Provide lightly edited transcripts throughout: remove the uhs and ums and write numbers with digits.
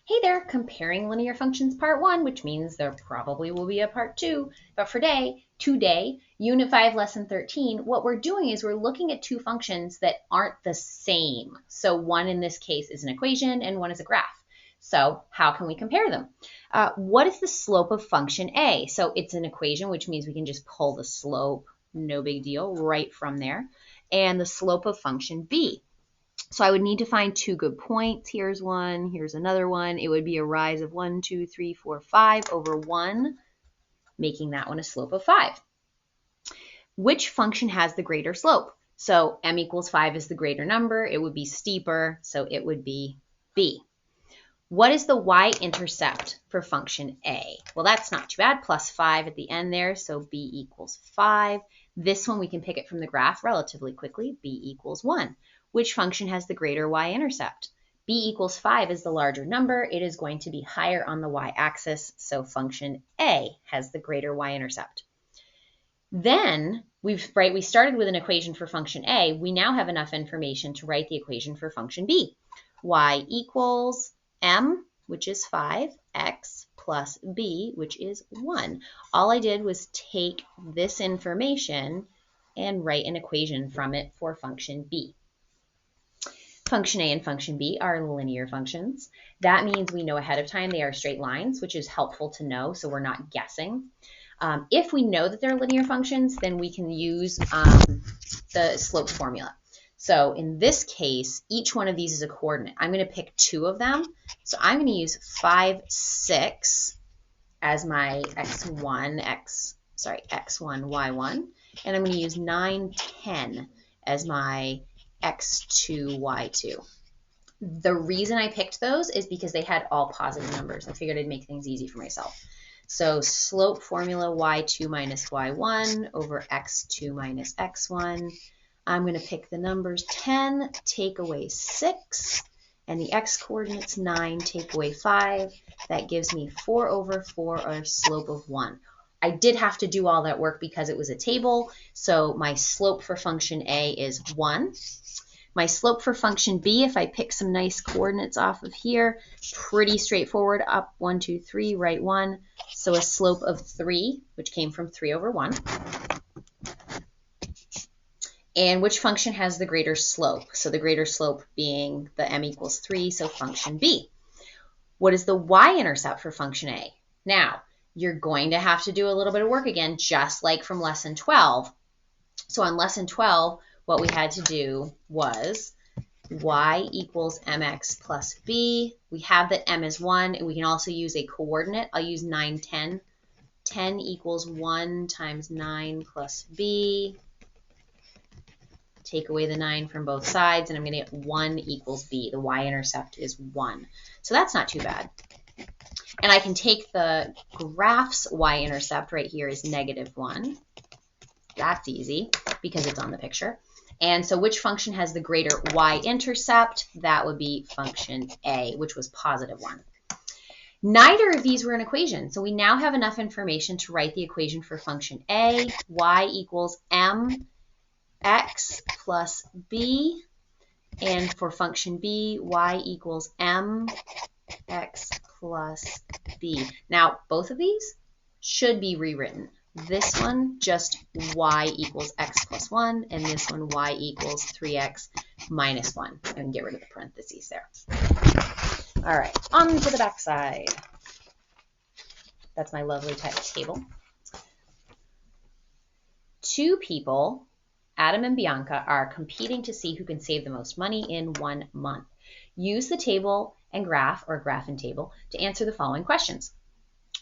Hey there, comparing linear functions part 1, which means there probably will be a part 2. But for today, Unit 5, Lesson 13, what we're doing is we're looking at two functions that aren't the same. So one in this case is an equation and one is a graph. So how can we compare them? What is the slope of function A? So it's an equation, which means we can just pull the slope, no big deal, right from there. And the slope of function B. So I would need to find two good points. Here's one, here's another one. It would be a rise of 1, 2, 3, 4, 5 over 1, making that one a slope of 5. Which function has the greater slope? So m equals 5 is the greater number. It would be steeper, so it would be B. What is the y-intercept for function A? Well, that's not too bad, plus 5 at the end there, so B equals 5. This one we can pick it from the graph relatively quickly. B equals 1. Which function has the greater y-intercept? B equals 5 is the larger number. It is going to be higher on the y-axis, so function A has the greater y-intercept. Then we started with an equation for function A. We now have enough information to write the equation for function B. Y equals m, which is 5, x plus b, which is 1. All I did was take this information and write an equation from it for function B. Function A and function B are linear functions. That means we know ahead of time they are straight lines, which is helpful to know, so we're not guessing. If we know that they're linear functions, then we can use the slope formula. So in this case, each one of these is a coordinate. I'm going to pick two of them. So I'm going to use 5, 6 as my x1, y1, and I'm going to use 9, 10 as my x2, y2. The reason I picked those is because they had all positive numbers. I figured I'd make things easy for myself. So slope formula y2 minus y1 over x2 minus x1. I'm going to pick the numbers 10, take away 6, and the x-coordinates 9, take away 5. That gives me 4 over 4, or a slope of 1. I did have to do all that work because it was a table, so my slope for function A is 1. My slope for function B, if I pick some nice coordinates off of here, pretty straightforward, up 1, 2, 3, right 1. So a slope of 3, which came from 3 over 1. And which function has the greater slope? So the greater slope being the m equals 3, so function B. What is the y-intercept for function A? Now, you're going to have to do a little bit of work again, just like from lesson 12. So on lesson 12, what we had to do was y equals mx plus b. We have that m is 1, and we can also use a coordinate. I'll use 9, 10. 10 equals 1 times 9 plus b. Take away the 9 from both sides, and I'm going to get 1 equals b. The y-intercept is 1. So that's not too bad. And I can take the graph's y-intercept right here is -1. That's easy because it's on the picture. And so which function has the greater y-intercept? That would be function A, which was +1. Neither of these were an equation, so we now have enough information to write the equation for function A. Y equals m x plus b, and for function B, y equals m x plus b. Now, both of these should be rewritten. This one, just y equals x plus 1, and this one, y equals 3x minus 1. And get rid of the parentheses there. All right, on to the back side. That's my lovely type table. Two people, Adam and Bianca, are competing to see who can save the most money in 1 month. Use the table and graph, or graph and table, to answer the following questions.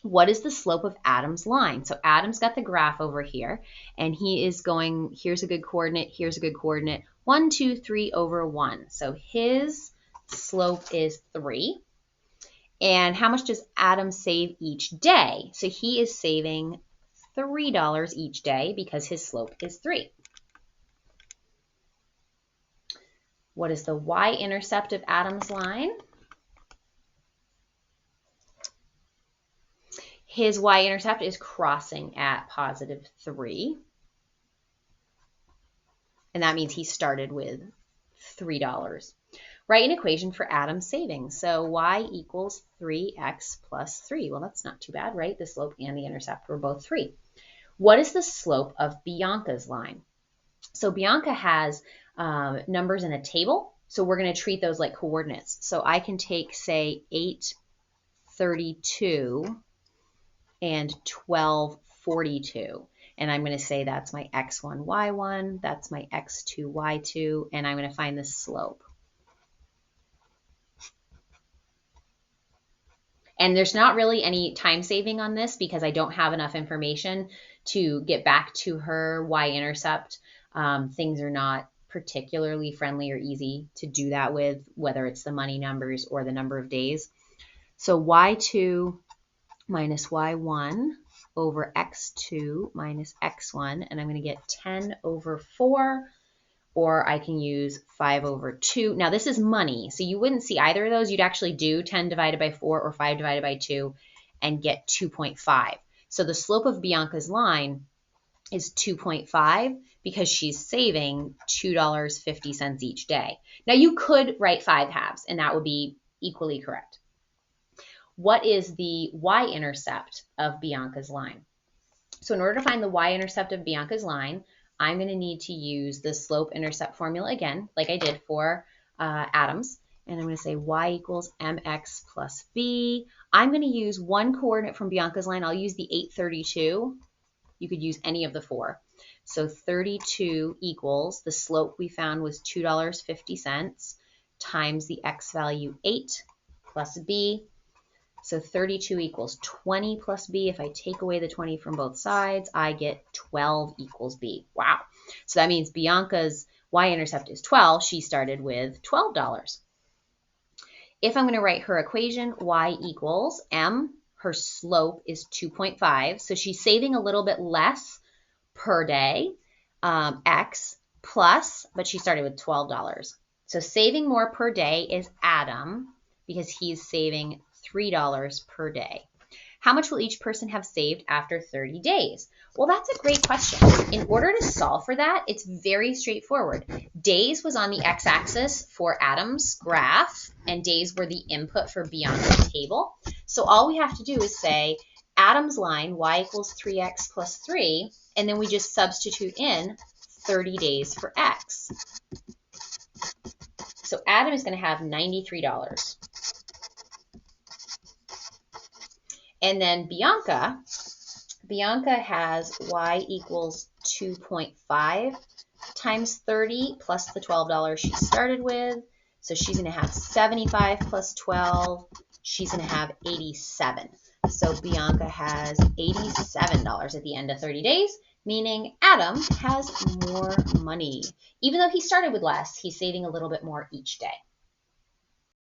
What is the slope of Adam's line? So Adam's got the graph over here, and he is going, here's a good coordinate, here's a good coordinate, 1, 2, 3 over 1. So his slope is 3. And how much does Adam save each day? So he is saving $3 each day because his slope is 3. What is the y-intercept of Adam's line? His y-intercept is crossing at +3. And that means he started with $3. Write an equation for Adam's savings. So y equals 3x plus 3. Well, that's not too bad, right? The slope and the intercept were both 3. What is the slope of Bianca's line? So Bianca has numbers in a table. So we're going to treat those like coordinates. So I can take, say, 832 and 1242. And I'm going to say that's my x1, y1, that's my x2, y2, and I'm going to find the slope. And there's not really any time saving on this because I don't have enough information to get back to her y-intercept. Things are not particularly friendly or easy to do that with, whether it's the money numbers or the number of days. So y2 minus y1 over x2 minus x1, and I'm going to get 10 over 4, or I can use 5 over 2. Now this is money, so you wouldn't see either of those. You'd actually do 10 divided by 4 or 5 divided by 2 and get 2.5. So the slope of Bianca's line is 2.5 because she's saving $2.50 each day. Now you could write 5 halves, and that would be equally correct. What is the y-intercept of Bianca's line? So in order to find the y-intercept of Bianca's line, I'm going to need to use the slope-intercept formula again, like I did for Adam's. And I'm going to say y equals mx plus b. I'm going to use one coordinate from Bianca's line. I'll use the 832. You could use any of the 4. So 32 equals, the slope we found was $2.50 times the x value 8 plus b. So 32 equals 20 plus b. If I take away the 20 from both sides, I get 12 equals b. Wow. So that means Bianca's y-intercept is 12. She started with $12. If I'm going to write her equation, y equals m. Her slope is 2.5. So she's saving a little bit less per day, x plus, but she started with $12. So saving more per day is Adam because he's saving $3 per day. How much will each person have saved after 30 days? Well, that's a great question. In order to solve for that, it's very straightforward. Days was on the x-axis for Adam's graph, and days were the input for Bianca's table. So all we have to do is say Adam's line, y equals 3x plus 3, and then we just substitute in 30 days for x. So Adam is going to have $93. And then Bianca has y equals 2.5 times 30 plus the $12 she started with. So she's going to have 75 plus 12. She's going to have 87. So Bianca has $87 at the end of 30 days, meaning Adam has more money. Even though he started with less, he's saving a little bit more each day.